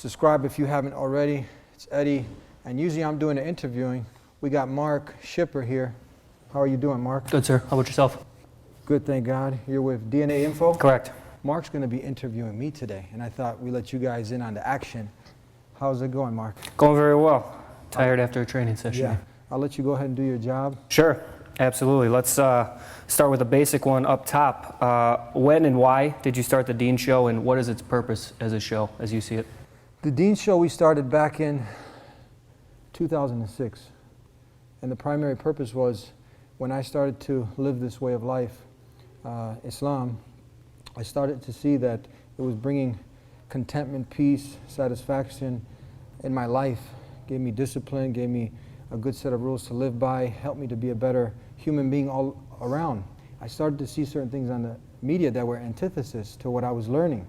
Subscribe if you haven't already. It's Eddie, and usually I'm doing the interviewing. We got Mark Shipper here. How are you doing, Mark? Good, sir. How about yourself? Good, thank God. You're with DNA Info? Correct. Mark's going to be interviewing me today, and I thought we let you guys in on the action. How's it going, Mark? Going very well. Tired after a training session. Yeah. I'll let you go ahead and do your job. Sure. Absolutely. Let's start with a basic one up top. When and why did you start the Dean Show, and what is its purpose as a show, as you see it? The Dean Show we started back in 2006, and the primary purpose was when I started to live this way of life, Islam, I started to see that it was bringing contentment, peace, satisfaction in my life, gave me discipline, gave me a good set of rules to live by, helped me to be a better human being all around. I started to see certain things on the media that were antithesis to what I was learning.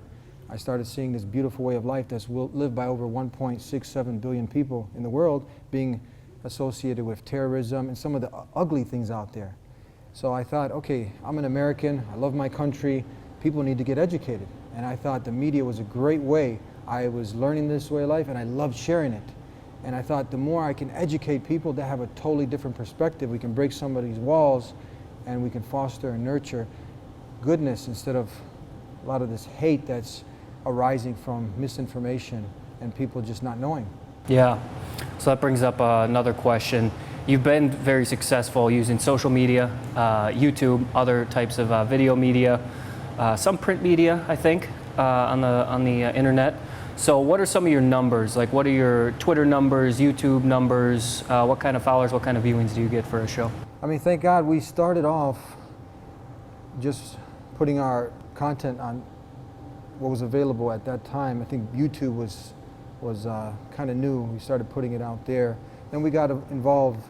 I started seeing this beautiful way of life that's lived by over 1.67 billion people in the world being associated with terrorism and some of the ugly things out there. So I thought, okay, I'm an American, I love my country, people need to get educated. And I thought the media was a great way. I was learning this way of life and I loved sharing it. And I thought the more I can educate people that have a totally different perspective, we can break somebody's walls and we can foster and nurture goodness instead of a lot of this hate that's arising from misinformation and people just not knowing. Yeah. So that brings up another question. You've been very successful using social media, YouTube, other types of video media, some print media, I think, on the internet. So what are some of your numbers? Like, what are your Twitter numbers, YouTube numbers? What kind of followers, what kind of viewings do you get for a show? I mean, thank God we started off just putting our content on what was available at that time. I think YouTube was kind of new. We started putting it out there. Then we got involved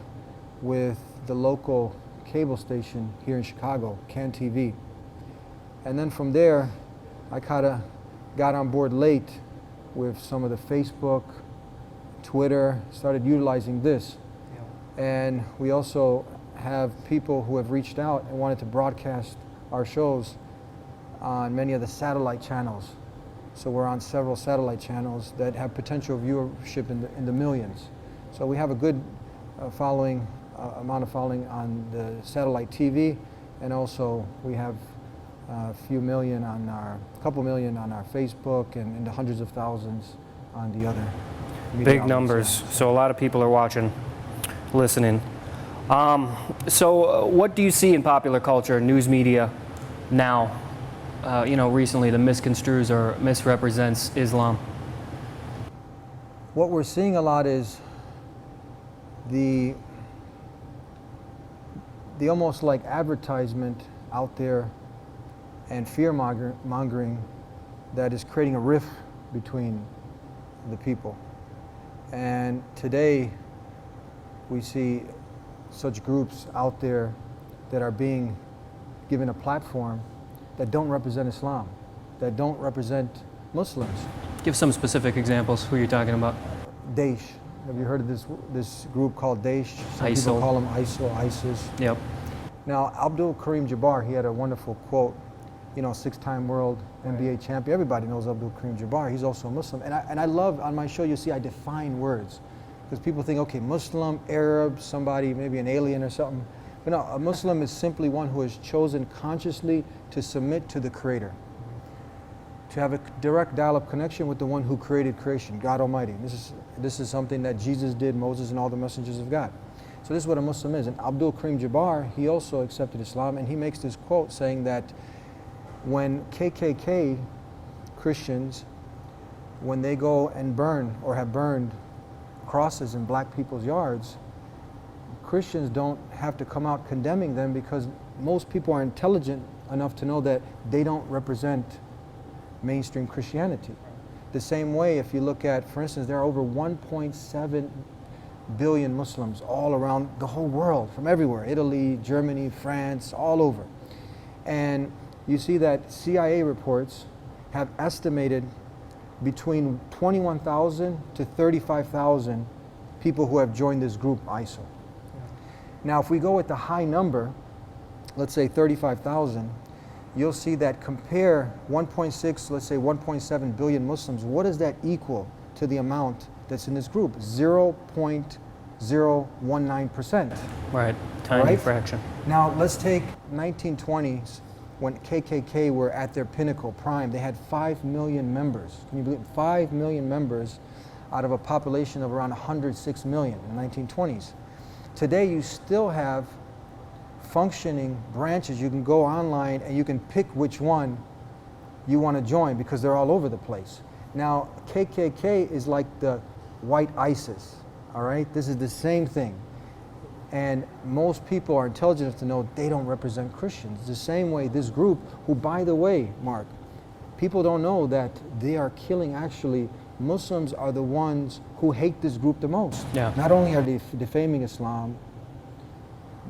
with the local cable station here in Chicago, CAN TV. And then from there, I kind of got on board late with some of the Facebook, Twitter, started utilizing this. Yeah. And we also have people who have reached out and wanted to broadcast our shows on many of the satellite channels. So we're on several satellite channels that have potential viewership in the millions. So we have a good amount of following on the satellite TV, and also we have a couple million on our Facebook, and in the hundreds of thousands on the other media big numbers. So a lot of people are watching, listening. So what do you see in popular culture, news media now? Recently the misconstrues or misrepresents Islam. What we're seeing a lot is the almost like advertisement out there and fear-mongering that is creating a rift between the people. And today we see such groups out there that are being given a platform that don't represent Islam, that don't represent Muslims. Give some specific examples, who you're talking about. Daesh. Have you heard of this group called Daesh? Some ISIL. people call them ISIL, ISIS. Yep. Now, Abdul Karim Jabar, he had a wonderful quote, six-time world NBA champion. Everybody knows Abdul Karim Jabar. He's also a Muslim. And I love, on my show, you see I define words. Because people think, okay, Muslim, Arab, somebody, maybe an alien or something. But no, a Muslim is simply one who has chosen consciously to submit to the Creator, to have a direct dial-up connection with the one who created creation, God Almighty. This is something that Jesus did, Moses, and all the messengers of God. So this is what a Muslim is. And Abdul Karim Jabar, he also accepted Islam, and he makes this quote saying that when KKK Christians, when they go and burn or have burned crosses in black people's yards, Christians don't have to come out condemning them because most people are intelligent enough to know that they don't represent mainstream Christianity. The same way, if you look at, for instance, there are over 1.7 billion Muslims all around the whole world, from everywhere, Italy, Germany, France, all over. And you see that CIA reports have estimated between 21,000 to 35,000 people who have joined this group, ISIL. Now, if we go with the high number, let's say 35,000, you'll see that compare 1.6, let's say 1.7 billion Muslims, what does that equal to the amount that's in this group, 0.019%. Right, tiny Right? fraction. Now let's take 1920s when KKK were at their pinnacle prime. They had 5 million members. Can you believe it? 5 million members out of a population of around 106 million in the 1920s. Today you still have functioning branches. You can go online and you can pick which one you want to join because they're all over the place. Now KKK is like the white ISIS, all right? This is the same thing. And most people are intelligent enough to know they don't represent Christians. The same way this group, who by the way, Mark, people don't know that they are killing actually, Muslims are the ones who hate this group the most. Yeah. Not only are they defaming Islam,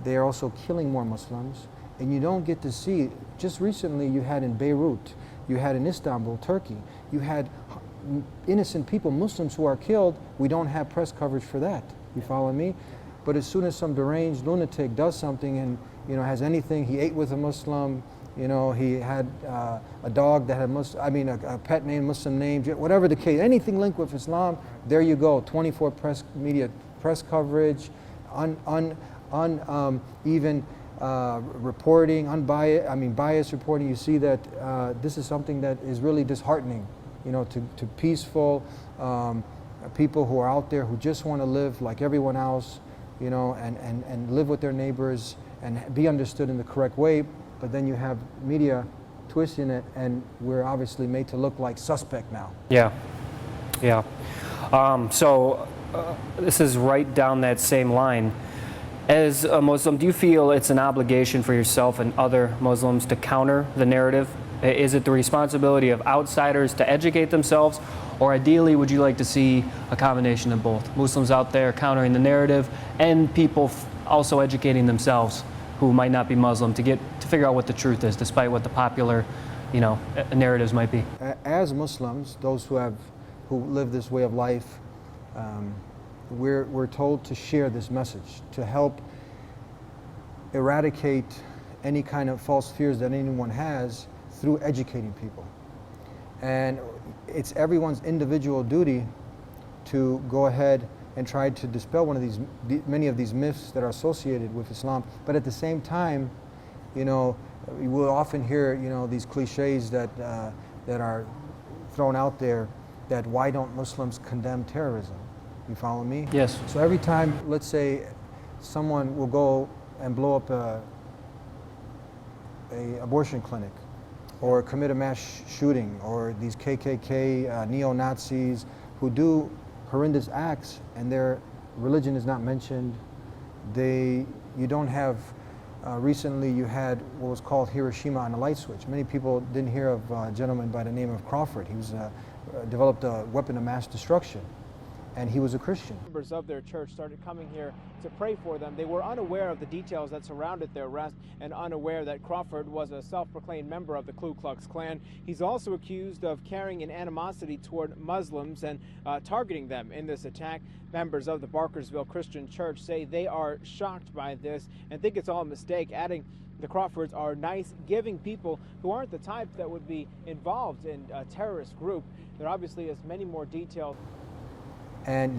they are also killing more Muslims. And you don't get to see, just recently you had in Beirut, you had in Istanbul, Turkey, you had innocent people, Muslims who are killed. We don't have press coverage for that. You follow me? But as soon as some deranged lunatic does something and has anything, he ate with a Muslim, he had a dog that had a pet name, Muslim name, whatever the case, anything linked with Islam, there you go, 24 media press coverage, even reporting, biased reporting. You see that this is something that is really disheartening, to peaceful people who are out there who just want to live like everyone else, and live with their neighbors and be understood in the correct way. But then you have media twisting it, and we're obviously made to look like suspect now. Yeah, yeah. This is right down that same line. As a Muslim, do you feel it's an obligation for yourself and other Muslims to counter the narrative? Is it the responsibility of outsiders to educate themselves, or ideally would you like to see a combination of both? Muslims out there countering the narrative and people also educating themselves who might not be Muslim to figure out what the truth is, despite what the popular, narratives might be. As Muslims, those who live this way of life, we're told to share this message, to help eradicate any kind of false fears that anyone has through educating people. And it's everyone's individual duty to go ahead and try to dispel many of these myths that are associated with Islam. But at the same time, you will often hear, these cliches that are thrown out there, that why don't Muslims condemn terrorism? You follow me? Yes. So every time, let's say, someone will go and blow up a abortion clinic, or commit a mass shooting, or these KKK neo-Nazis who do horrendous acts and their religion is not mentioned. You don't have, recently you had what was called Hiroshima on a light switch. Many people didn't hear of a gentleman by the name of Crawford. He developed a weapon of mass destruction, and he was a Christian. Members of their church started coming here to pray for them. They were unaware of the details that surrounded their arrest and unaware that Crawford was a self-proclaimed member of the Ku Klux Klan. He's also accused of carrying an animosity toward Muslims and targeting them in this attack. Members of the Barkersville Christian Church say they are shocked by this and think it's all a mistake, adding the Crawfords are nice, giving people who aren't the type that would be involved in a terrorist group. There obviously is many more details. And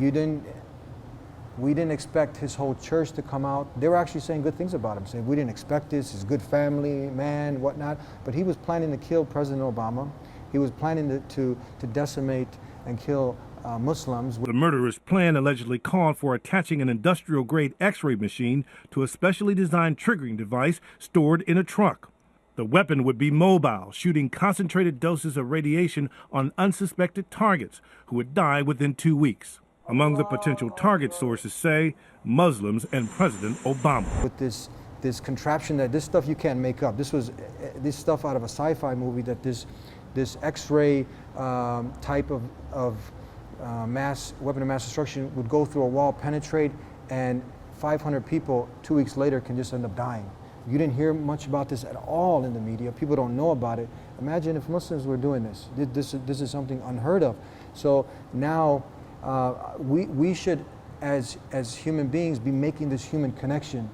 we didn't expect his whole church to come out. They were actually saying good things about him, saying we didn't expect this, he's a good family man, whatnot. But he was planning to kill President Obama. He was planning to decimate and kill Muslims. The murderous plan allegedly called for attaching an industrial-grade X-ray machine to a specially designed triggering device stored in a truck. The weapon would be mobile, shooting concentrated doses of radiation on unsuspected targets who would die within 2 weeks. Among the potential target, sources say Muslims and President Obama. With this contraption, that this stuff you can't make up. This stuff out of a sci-fi movie, that this X-ray type of weapon of mass destruction would go through a wall, penetrate, and 500 people 2 weeks later can just end up dying. You didn't hear much about this at all in the media. People don't know about it. Imagine if Muslims were doing this. This is something unheard of. So now we should, as human beings, be making this human connection,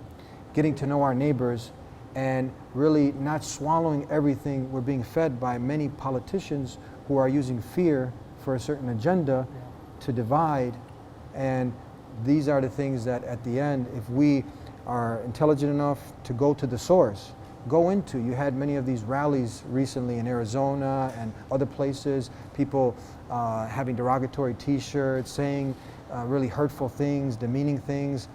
getting to know our neighbors, and really not swallowing everything we're being fed by many politicians who are using fear for a certain agenda, to divide, and these are the things that at the end, if we are intelligent enough to go to the source, go into. You had many of these rallies recently in Arizona and other places, people having derogatory t-shirts, saying really hurtful things, demeaning things.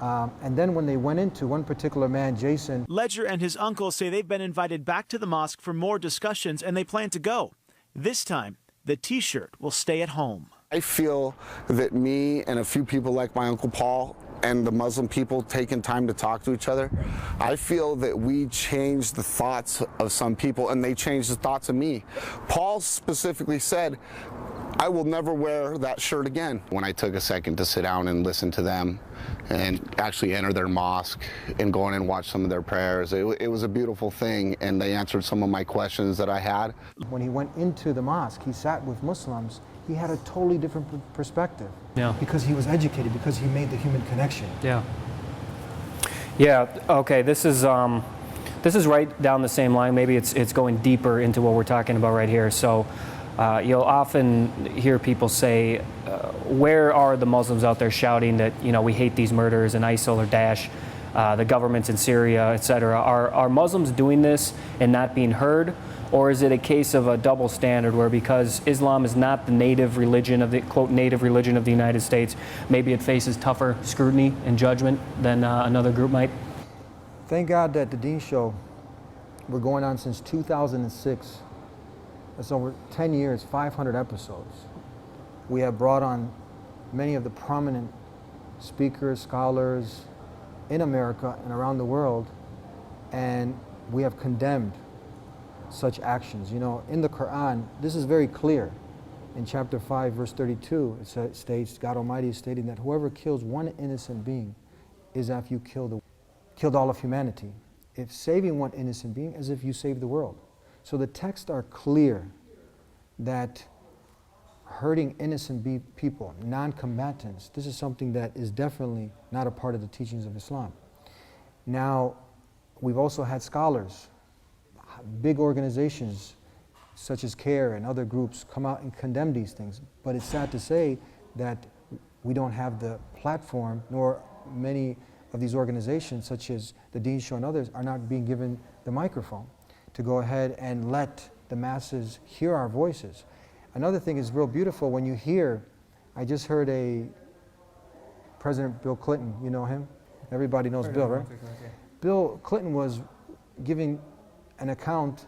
And then when they went into one particular man, Jason. Ledger and his uncle say they've been invited back to the mosque for more discussions, and they plan to go. This time, the t-shirt will stay at home. I feel that me and a few people like my Uncle Paul and the Muslim people taking time to talk to each other, I feel that we changed the thoughts of some people and they changed the thoughts of me. Paul specifically said, I will never wear that shirt again. When I took a second to sit down and listen to them and actually enter their mosque and go in and watch some of their prayers, it was a beautiful thing, and they answered some of my questions that I had. When he went into the mosque, he sat with Muslims. He had a totally different perspective. Yeah. Because he was educated, because he made the human connection. Yeah. Yeah. Okay. This is right down the same line. Maybe it's going deeper into what we're talking about right here. So you'll often hear people say, "Where are the Muslims out there shouting that we hate these murders and ISIL or Daesh, the governments in Syria, etc." Are Muslims doing this and not being heard? Or is it a case of a double standard where because Islam is not the native religion of the, quote, native religion of the United States, maybe it faces tougher scrutiny and judgment than another group might? Thank God that the Dean Show, we're going on since 2006. That's over 10 years, 500 episodes. We have brought on many of the prominent speakers, scholars in America and around the world, and we have condemned such actions. In the Qur'an, this is very clear. In chapter 5, verse 32, it states, God Almighty is stating that whoever kills one innocent being is as if you killed all of humanity. If saving one innocent being, as if you saved the world. So the texts are clear that hurting innocent people, non-combatants, this is something that is definitely not a part of the teachings of Islam. Now, we've also had scholars, big organizations such as CARE and other groups come out and condemn these things. But it's sad to say that we don't have the platform, nor many of these organizations such as the Dean Show and others are not being given the microphone to go ahead and let the masses hear our voices. Another thing is real beautiful when you hear, I just heard President Bill Clinton, you know him? Everybody knows Bill, right? Bill Clinton was giving an account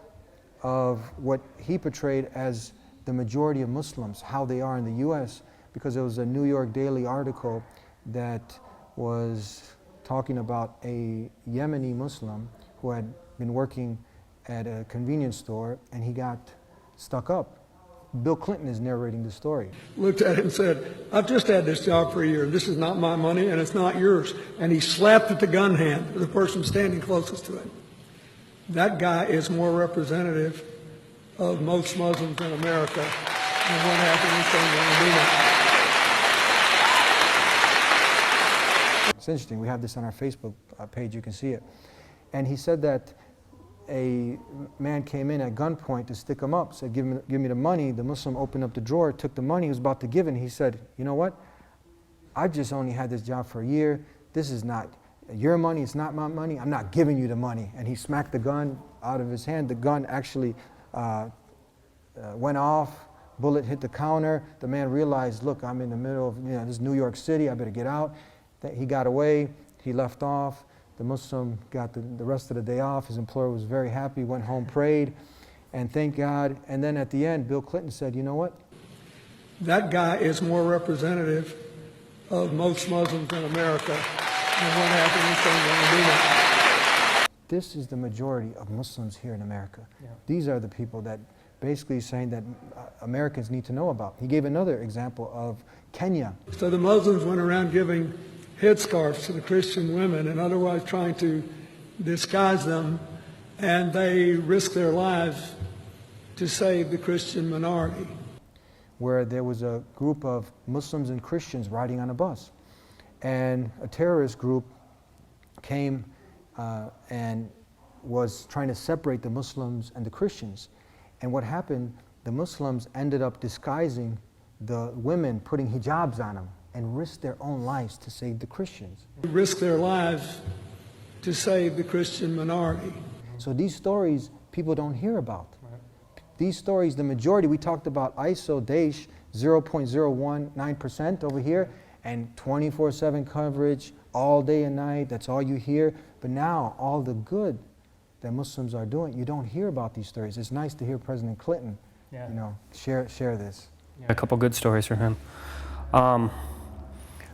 of what he portrayed as the majority of Muslims, how they are in the US, because there was a New York Daily article that was talking about a Yemeni Muslim who had been working at a convenience store and he got stuck up. Bill Clinton is narrating the story. Looked at it and said, I've just had this job for a year. This is not my money and it's not yours. And he slapped at the gun hand of the person standing closest to him. That guy is more representative of most Muslims in America than what happened in St. It's interesting, we have this on our Facebook page, you can see it. And he said that a man came in at gunpoint to stick him up, said, give me the money. The Muslim opened up the drawer, took the money, he was about to give it, and he said, you know what? I've just only had this job for a year. This is not your money, it's not my money, I'm not giving you the money. And he smacked the gun out of his hand. The gun actually went off, bullet hit the counter. The man realized, look, I'm in the middle of this New York City, I better get out. He got away, he left off. The Muslim got the rest of the day off. His employer was very happy, went home, prayed, and thank God. And then at the end, Bill Clinton said, you know what? That guy is more representative of most Muslims in America than what happened in St. This is the majority of Muslims here in America. Yeah. These are the people that basically saying that Americans need to know about. He gave another example of Kenya. So the Muslims went around giving headscarves to the Christian women and otherwise trying to disguise them, and they risked their lives to save the Christian minority. Where there was a group of Muslims and Christians riding on a bus, and a terrorist group came and was trying to separate the Muslims and the Christians. And what happened, the Muslims ended up disguising the women putting hijabs on them and risk their own lives to save the Christians. Risk their lives to save the Christian minority. So these stories people don't hear about. These stories, the majority, we talked about ISIL, Daesh, 0.019% over here, and 24/7 coverage all day and night, that's all you hear. But now, all the good that Muslims are doing, you don't hear about these stories. It's nice to hear President Clinton, you know, share this. Yeah, a couple good stories from him. All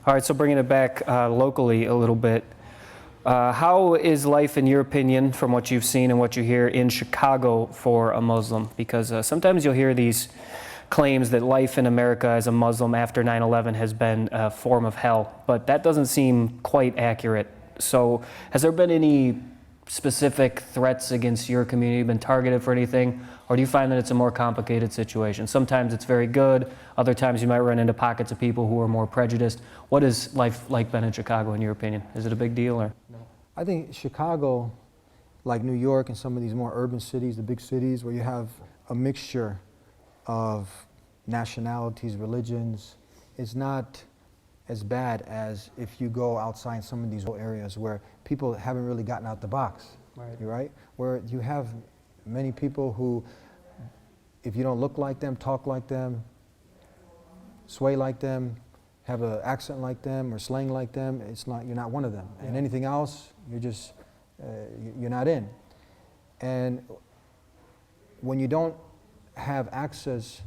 right, so bringing it back locally a little bit, how is life, in your opinion, from what you've seen and what you hear in Chicago for a Muslim? Because sometimes you'll hear these claims that life in America as a Muslim after 9/11 has been a form of hell, but that doesn't seem quite accurate. So has there been any specific threats against your community, been targeted for anything, or do you find that it's a more complicated situation? Sometimes it's very good, other times you might run into pockets of people who are more prejudiced. What has life like been in Chicago, in your opinion? Is it a big deal, or? No. I think Chicago, like New York and some of these more urban cities, the big cities where you have a mixture of nationalities, religions, is not as bad as if you go outside some of these areas where people haven't really gotten out the box, right? Where you have many people who, if you don't look like them, talk like them, sway like them, have an accent like them or slang like them, you're not one of them. And anything else, you're not in. And when you don't have access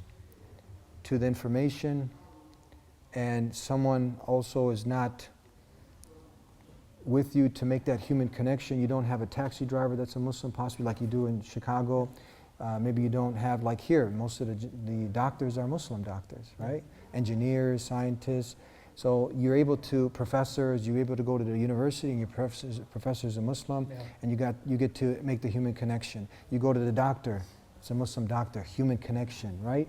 to the information, and someone also is not with you to make that human connection, you don't have a taxi driver that's a Muslim, possibly like you do in Chicago. Maybe you don't have, like here, most of the doctors are Muslim doctors, right? Engineers, scientists. So you're able to, you're able to go to the university and your professor's a Muslim, and you get to make the human connection. You go to the doctor, it's a Muslim doctor, human connection, right?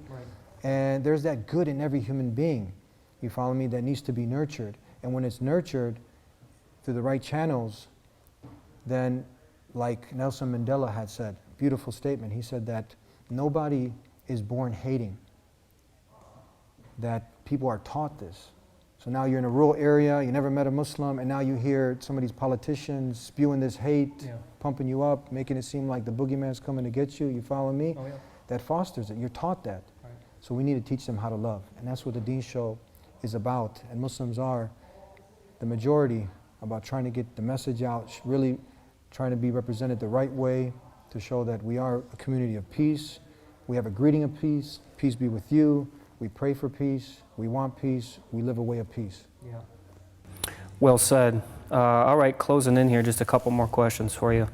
And there's that good in every human being, you follow me, that needs to be nurtured. And when it's nurtured through the right channels, then like Nelson Mandela had said, beautiful statement, he said that nobody is born hating, that people are taught this. So now you're in a rural area, you never met a Muslim, and now you hear some of these politicians spewing this hate, pumping you up, making it seem like the boogeyman's coming to get you, you follow me? That fosters it, you're taught that. So we need to teach them how to love, and that's what the Deen Show is about. And Muslims are the majority about trying to get the message out, really trying to be represented the right way, to show that we are a community of peace. We have a greeting of peace. Peace be with you. We pray for peace. We want peace. We live a way of peace. Well said. All right, closing in here, just a couple more questions for you.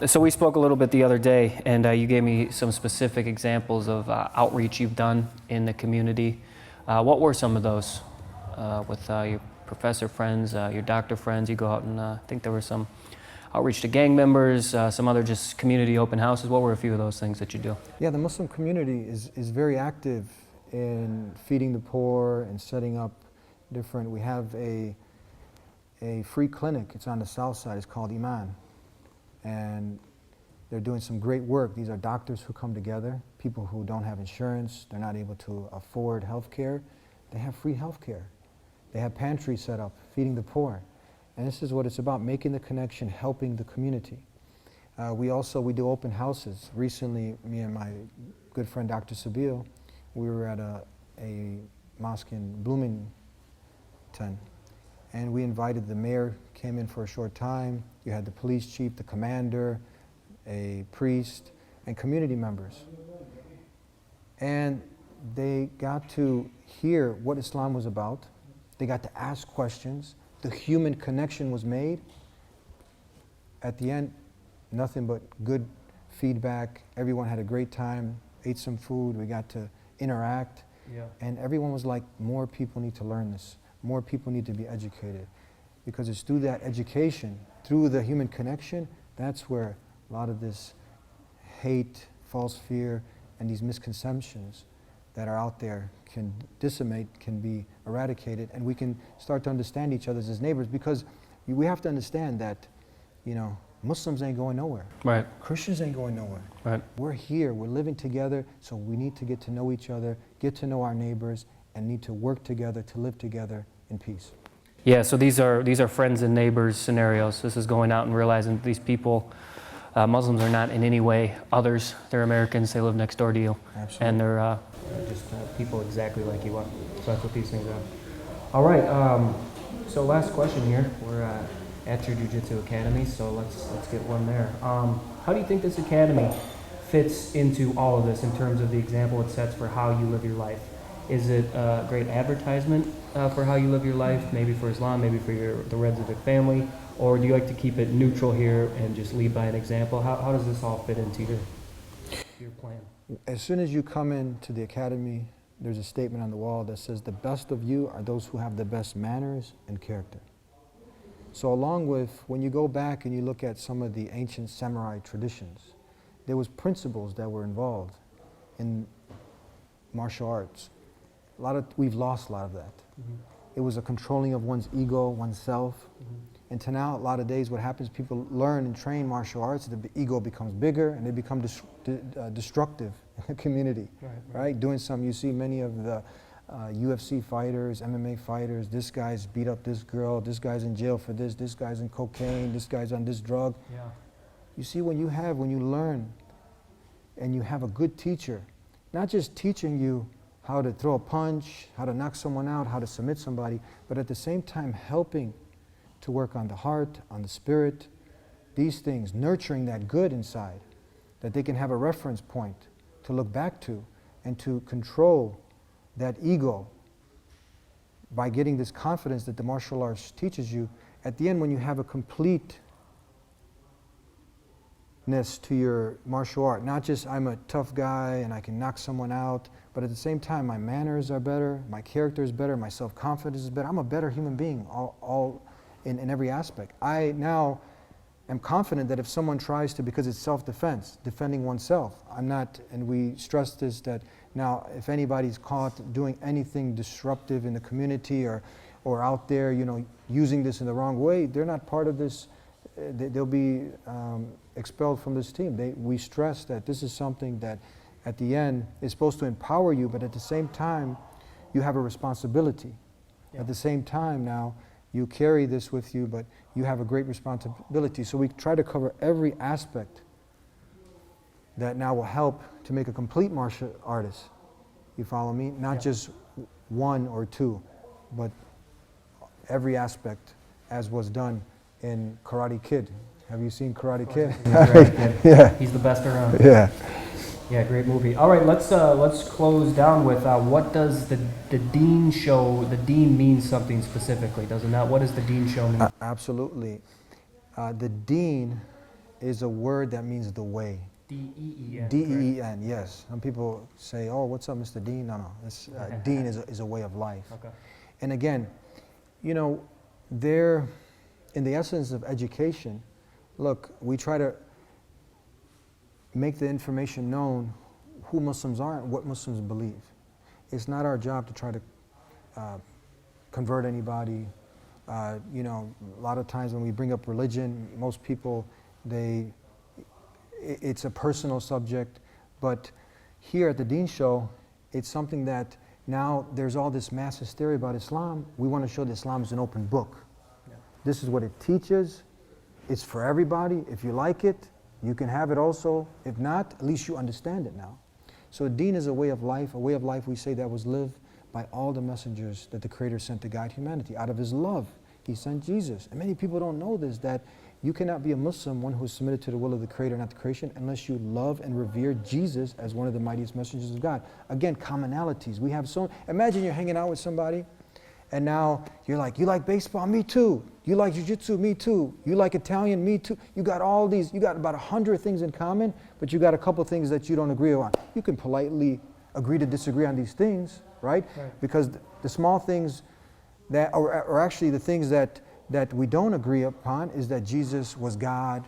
So we spoke a little bit the other day, and you gave me some specific examples of outreach you've done in the community. What were some of those with your professor friends, your doctor friends? You go out and I think there were some outreach to gang members, some other just community open houses. What were a few of those things that you do? Yeah, the Muslim community is very active in feeding the poor and setting up different, we have a free clinic, it's on the south side, it's called Iman. And they're doing some great work. These are doctors who come together, people who don't have insurance, they're not able to afford health care. They have free health care. They have pantries set up, feeding the poor. And this is what it's about, making the connection, helping the community. We do open houses. Recently, me and my good friend Dr. Sabil, we were at a mosque in Bloomington, and we invited the mayor, came in for a short time. You had the police chief, the commander, a priest, and community members. And they got to hear what Islam was about. They got to ask questions. The human connection was made. At the end, nothing but good feedback. Everyone had a great time, ate some food, we got to interact. And everyone was like, more people need to learn this. More people need to be educated. Because it's through that education, through the human connection, that's where a lot of this hate, false fear, and these misconceptions that are out there can decimate, can be eradicated, and we can start to understand each other as neighbors. Because we have to understand that, you know, Muslims ain't going nowhere. Right. Christians ain't going nowhere. Right. We're here, we're living together, so we need to get to know each other, get to know our neighbors, and need to work together to live together in peace. Yeah, so these are friends and neighbors scenarios. This is going out and realizing these people, Muslims are not in any way others. They're Americans, they live next door to you. Absolutely. And they're just people exactly like you are. So that's what these things are. All right, so last question here. We're at your Jiu-Jitsu Academy, so let's get one there. How do you think this academy fits into all of this in terms of the example it sets for how you live your life? Is it a great advertisement for how you live your life, maybe for Islam, maybe for the Redzovic family, or do you like to keep it neutral here and just lead by an example? How does this all fit into your plan? As soon as you come into the academy, there's a statement on the wall that says, the best of you are those who have the best manners and character. So along with, when you go back and you look at some of the ancient samurai traditions, there was principles that were involved in martial arts. We've lost a lot of that. Mm-hmm. It was a controlling of one's ego, oneself. Mm-hmm. And to now, a lot of days, what happens, people learn and train martial arts, the ego becomes bigger and they become destructive in the community, right? Doing some, you see many of the UFC fighters, MMA fighters, this guy's beat up this girl, this guy's in jail for this guy's in cocaine, this guy's on this drug. Yeah. You see, when you learn and you have a good teacher, not just teaching you how to throw a punch, how to knock someone out, how to submit somebody, but at the same time helping to work on the heart, on the spirit, these things, nurturing that good inside, that they can have a reference point to look back to and to control that ego by getting this confidence that the martial arts teaches you. At the end, when you have a completeness to your martial art, not just I'm a tough guy and I can knock someone out, but at the same time my manners are better, my character is better, my self-confidence is better. I'm a better human being all in every aspect. I now am confident that if someone tries to, because it's self-defense, defending oneself, I'm not, and we stress this, that now if anybody's caught doing anything disruptive in the community or out there, using this in the wrong way, they're not part of this, they'll be expelled from this team. We stress that this is something that at the end is supposed to empower you, but at the same time, you have a responsibility. Yeah. At the same time now, you carry this with you, but you have a great responsibility. So we try to cover every aspect that now will help to make a complete martial artist. You follow me? Not just one or two, but every aspect as was done in Karate Kid. Have you seen Karate Kid? Yeah. He's the best around. Yeah. Yeah, great movie. All right, let's close down with what does the Deen show? The Deen means something specifically, doesn't that? What does the Deen show mean? Absolutely. The Deen is a word that means the way. D-E-E-N. D-E-E-N, yes. Some people say, "Oh, what's up, Mr. Deen?" No. Deen is a way of life. Okay. And again, there, in the essence of education, look, we try to make the information known who Muslims are and what Muslims believe. It's not our job to try to convert anybody. A lot of times when we bring up religion, most people, it's a personal subject, but here at the Deen Show, it's something that now there's all this mass hysteria about Islam. We want to show that Islam is an open book. Yeah. This is what it teaches. It's for everybody. If you like it, you can have it also. If not, at least you understand it now. So Deen is a way of life we say that was lived by all the messengers that the Creator sent to guide humanity. Out of His love, He sent Jesus. And many people don't know this, that you cannot be a Muslim, one who is submitted to the will of the Creator, not the creation, unless you love and revere Jesus as one of the mightiest messengers of God. Again, commonalities. We have imagine you're hanging out with somebody, and now you're like, you like baseball? Me too. You like jiu-jitsu? Me too. You like Italian? Me too. You got all these, you got about 100 things in common, but you got a couple things that you don't agree on. You can politely agree to disagree on these things, right? Because the small things that, or actually the things that we don't agree upon is that Jesus was God,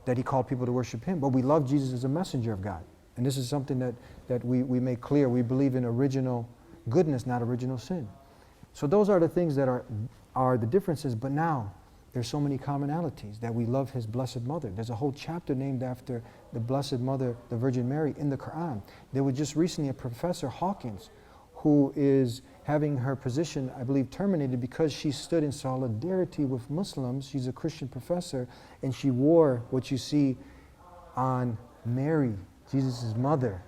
that He called people to worship Him. But we love Jesus as a messenger of God. And this is something that we make clear. We believe in original goodness, not original sin. So those are the things that are the differences. But now, there's so many commonalities, that we love His Blessed Mother. There's a whole chapter named after the Blessed Mother, the Virgin Mary, in the Quran. There was just recently a Professor Hawkins who is having her position, I believe, terminated because she stood in solidarity with Muslims. She's a Christian professor, and she wore what you see on Mary, Jesus' mother,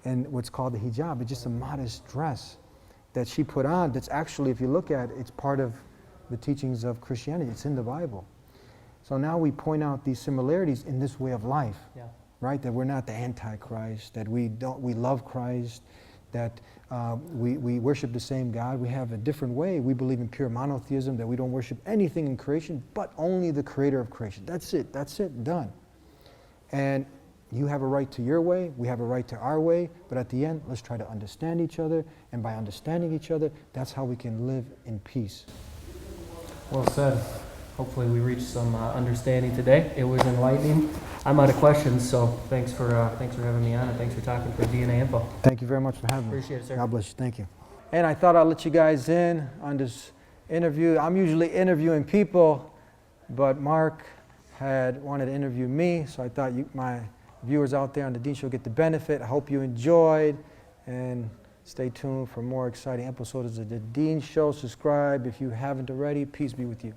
and what's called the hijab. It's just a modest dress that she put on that's actually, if you look at it, it's part of the teachings of Christianity. It's in the Bible. So now we point out these similarities in this way of life, right? That we're not the Antichrist, that we love Christ, that we worship the same God. We have a different way. We believe in pure monotheism, that we don't worship anything in creation, but only the creator of creation. That's it, done. And you have a right to your way, we have a right to our way, but at the end, let's try to understand each other, and by understanding each other, that's how we can live in peace. Well said. Hopefully we reached some understanding today. It was enlightening. I'm out of questions, so thanks for having me on, and thanks for talking for DNA Info. Thank you very much for having me. Appreciate it, sir. God bless you. Thank you. And I thought I'd let you guys in on this interview. I'm usually interviewing people, but Mark had wanted to interview me, so I thought my viewers out there on the Dean Show get the benefit. I hope you enjoyed, and stay tuned for more exciting episodes of the Dean Show. Subscribe if you haven't already. Peace be with you.